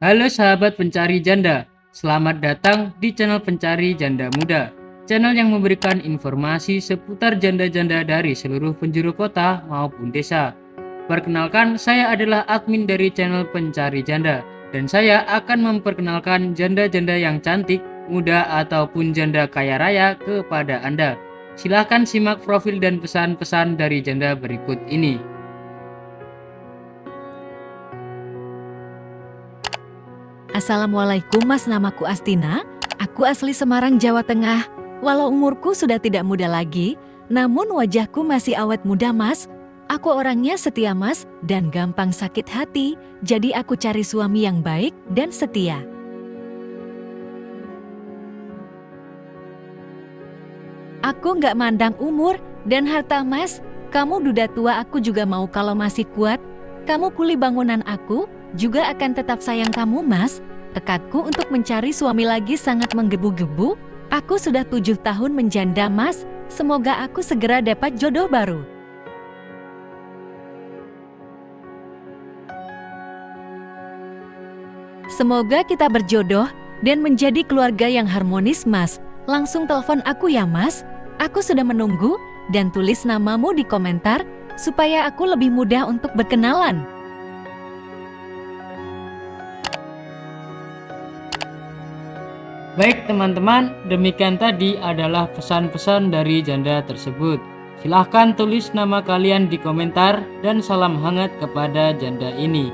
Halo sahabat pencari janda, selamat datang di channel Pencari Janda Muda. Channel yang memberikan informasi seputar janda-janda dari seluruh penjuru kota maupun desa. Perkenalkan, saya adalah admin dari channel Pencari Janda, dan saya akan memperkenalkan janda-janda yang cantik, muda, ataupun janda kaya raya kepada Anda. Silahkan simak profil dan pesan-pesan dari janda berikut ini. Assalamualaikum Mas, namaku Astina. Aku asli Semarang, Jawa Tengah. Walau umurku sudah tidak muda lagi, namun wajahku masih awet muda Mas. Aku orangnya setia Mas, dan gampang sakit hati, jadi aku cari suami yang baik dan setia. Aku nggak mandang umur dan harta Mas. Kamu duda tua aku juga mau kalau masih kuat. Kamu kuli bangunan aku, juga akan tetap sayang kamu Mas. Tekadku untuk mencari suami lagi sangat menggebu-gebu. Aku sudah 7 tahun menjanda Mas. Semoga aku segera dapat jodoh baru. Semoga kita berjodoh dan menjadi keluarga yang harmonis Mas. Langsung telepon aku ya Mas. Aku sudah menunggu dan tulis namamu di komentar supaya aku lebih mudah untuk berkenalan. Baik teman-teman, demikian tadi adalah pesan-pesan dari janda tersebut. Silahkan tulis nama kalian di komentar dan salam hangat kepada janda ini.